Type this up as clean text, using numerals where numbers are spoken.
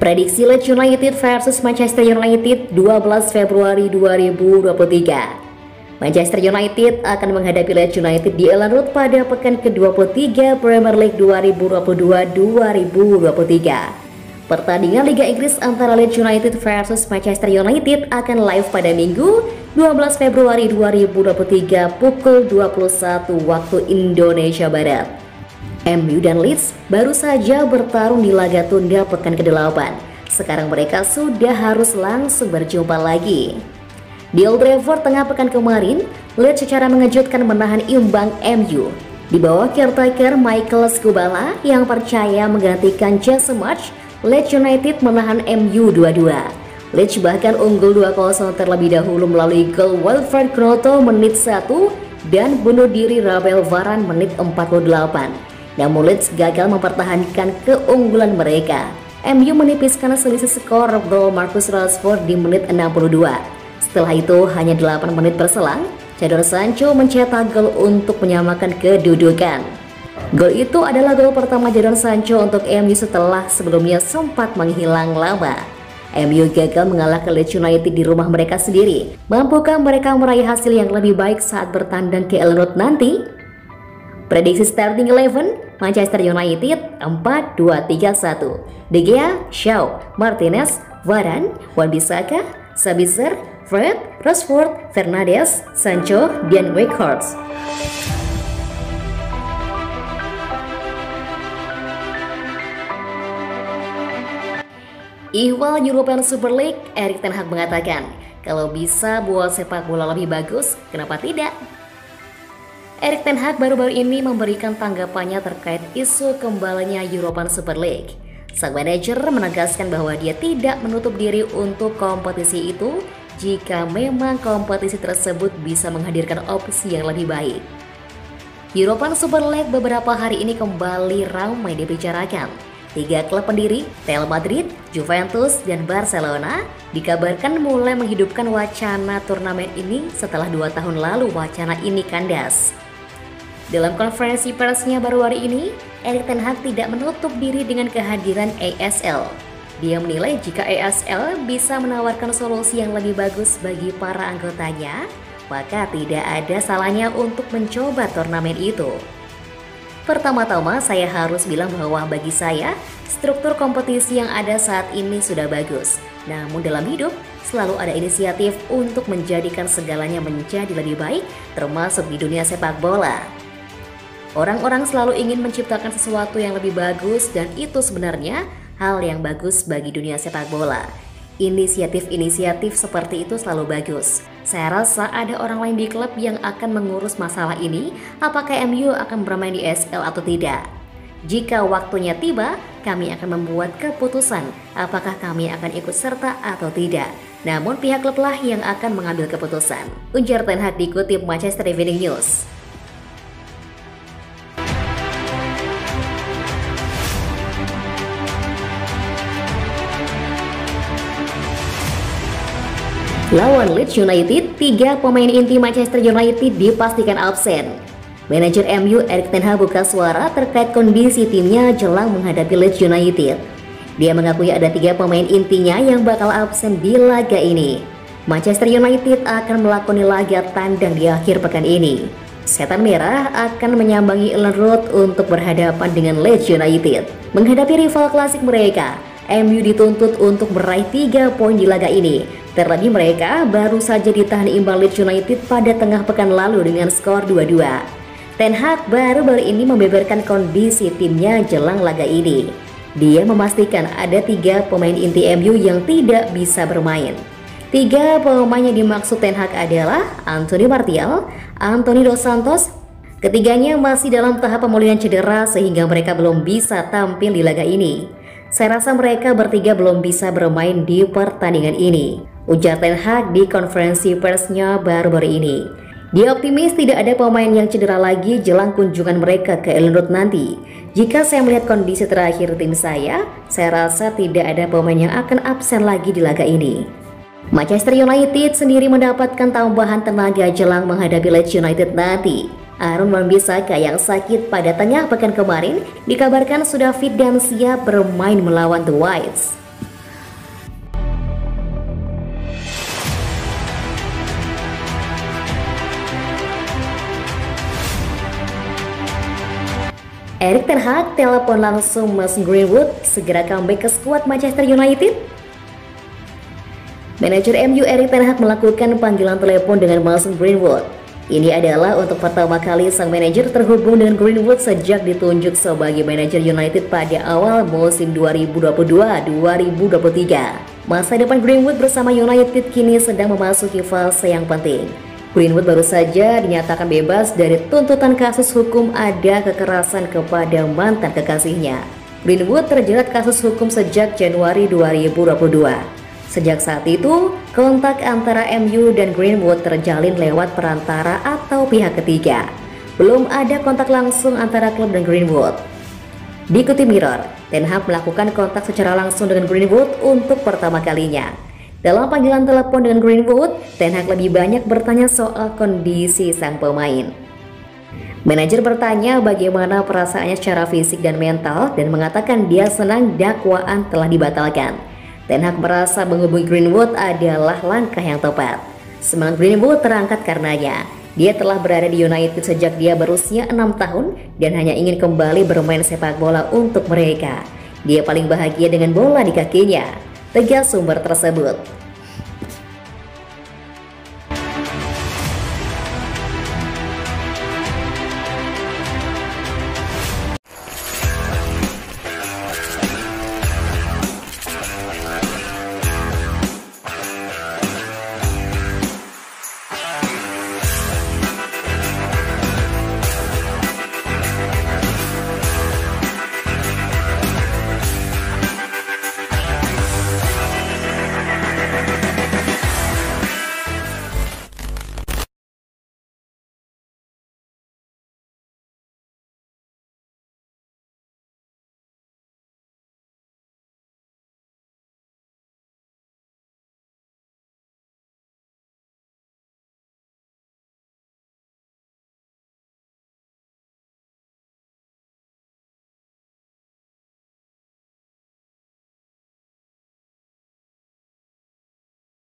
Prediksi Leeds United versus Manchester United 12 Februari 2023. Manchester United akan menghadapi Leeds United di Elland Road pada pekan ke-23 Premier League 2022-2023. Pertandingan Liga Inggris antara Leeds United versus Manchester United akan live pada Minggu 12 Februari 2023 pukul 21 waktu Indonesia Barat. MU dan Leeds baru saja bertarung di laga tunda pekan ke-8. Sekarang mereka sudah harus langsung berjumpa lagi. Di Old Trafford tengah pekan kemarin, Leeds secara mengejutkan menahan imbang MU. Di bawah caretaker Michael Skubala yang percaya menggantikan Jesse Marsch, Leeds United menahan MU 2-2. Leeds bahkan unggul 2-0 terlebih dahulu melalui gol Wilfried Gnonto menit 1 dan bunuh diri Raphael Varane menit 48. Namun Leeds gagal mempertahankan keunggulan mereka. MU menipiskan selisih skor gol Marcus Rashford di menit 62. Setelah itu hanya 8 menit berselang, Jadon Sancho mencetak gol untuk menyamakan kedudukan. Gol itu adalah gol pertama Jadon Sancho untuk MU setelah sebelumnya sempat menghilang lama. MU gagal mengalahkan Leeds United di rumah mereka sendiri. Mampukah mereka meraih hasil yang lebih baik saat bertandang ke Elland Road nanti? Prediksi starting 11 Manchester United 4-2-3-1. De Gea, Shaw, Martinez, Varane, Wan-Bissaka, Sabitzer, Fred, Rashford, Fernandes, Sancho, dan Weghorst. Ihwal European Super League, Erik ten Hag mengatakan, kalau bisa buat sepak bola lebih bagus, kenapa tidak? Erik ten Hag baru-baru ini memberikan tanggapannya terkait isu kembalinya European Super League. Sang manajer menegaskan bahwa dia tidak menutup diri untuk kompetisi itu jika memang kompetisi tersebut bisa menghadirkan opsi yang lebih baik. European Super League beberapa hari ini kembali ramai dibicarakan. 3 klub pendiri, Real Madrid, Juventus, dan Barcelona, dikabarkan mulai menghidupkan wacana turnamen ini setelah 2 tahun lalu wacana ini kandas. Dalam konferensi persnya baru hari ini, Erik ten Hag tidak menutup diri dengan kehadiran ASL. Dia menilai jika ASL bisa menawarkan solusi yang lebih bagus bagi para anggotanya, maka tidak ada salahnya untuk mencoba turnamen itu. Pertama-tama saya harus bilang bahwa bagi saya, struktur kompetisi yang ada saat ini sudah bagus. Namun dalam hidup, selalu ada inisiatif untuk menjadikan segalanya menjadi lebih baik, termasuk di dunia sepak bola. Orang-orang selalu ingin menciptakan sesuatu yang lebih bagus dan itu sebenarnya hal yang bagus bagi dunia sepak bola. Inisiatif-inisiatif seperti itu selalu bagus. Saya rasa ada orang lain di klub yang akan mengurus masalah ini, apakah MU akan bermain di ESL atau tidak. Jika waktunya tiba, kami akan membuat keputusan apakah kami akan ikut serta atau tidak. Namun pihak klublah yang akan mengambil keputusan, ujar Ten Hag dikutip Manchester Evening News. Lawan Leeds United, 3 pemain inti Manchester United dipastikan absen. Manajer MU Erik ten Hag buka suara terkait kondisi timnya jelang menghadapi Leeds United. Dia mengakui ada 3 pemain intinya yang bakal absen di laga ini. Manchester United akan melakoni laga tandang di akhir pekan ini. Setan Merah akan menyambangi Elland Road untuk berhadapan dengan Leeds United. Menghadapi rival klasik mereka, MU dituntut untuk meraih 3 poin di laga ini. Terlebih mereka baru saja ditahan imbang Leeds United pada tengah pekan lalu dengan skor 2-2. Ten Hag baru-baru ini membeberkan kondisi timnya jelang laga ini. Dia memastikan ada 3 pemain inti MU yang tidak bisa bermain. 3 pemain yang dimaksud Ten Hag adalah Anthony Martial, Anthony Dos Santos. Ketiganya masih dalam tahap pemulihan cedera sehingga mereka belum bisa tampil di laga ini. Saya rasa mereka bertiga belum bisa bermain di pertandingan ini, ujar Ten Hag di konferensi persnya baru-baru ini. Dia optimis tidak ada pemain yang cedera lagi jelang kunjungan mereka ke Elland Road nanti. Jika saya melihat kondisi terakhir tim saya rasa tidak ada pemain yang akan absen lagi di laga ini. Manchester United sendiri mendapatkan tambahan tenaga jelang menghadapi Leeds United nanti. Aaron Wan-Bissaka yang sakit pada tengah pekan kemarin dikabarkan sudah fit dan siap bermain melawan The Whites. Erik ten Hag telepon langsung Mason Greenwood segera comeback ke skuad Manchester United. Manajer MU Erik ten Hag melakukan panggilan telepon dengan Mason Greenwood. Ini adalah untuk pertama kali sang manajer terhubung dengan Greenwood sejak ditunjuk sebagai manajer United pada awal musim 2022-2023. Masa depan Greenwood bersama United kini sedang memasuki fase yang penting. Greenwood baru saja dinyatakan bebas dari tuntutan kasus hukum ada kekerasan kepada mantan kekasihnya. Greenwood terjerat kasus hukum sejak Januari 2022. Sejak saat itu, kontak antara MU dan Greenwood terjalin lewat perantara atau pihak ketiga. Belum ada kontak langsung antara klub dan Greenwood. Dikutip Mirror, Ten Hag melakukan kontak secara langsung dengan Greenwood untuk pertama kalinya. Dalam panggilan telepon dengan Greenwood, Ten Hag lebih banyak bertanya soal kondisi sang pemain. Manajer bertanya bagaimana perasaannya secara fisik dan mental dan mengatakan dia senang dakwaan telah dibatalkan. Ten Hag merasa menghubungi Greenwood adalah langkah yang tepat. Semangat Greenwood terangkat karenanya. Dia telah berada di United sejak dia berusia 6 tahun dan hanya ingin kembali bermain sepak bola untuk mereka. Dia paling bahagia dengan bola di kakinya, tegas sumber tersebut.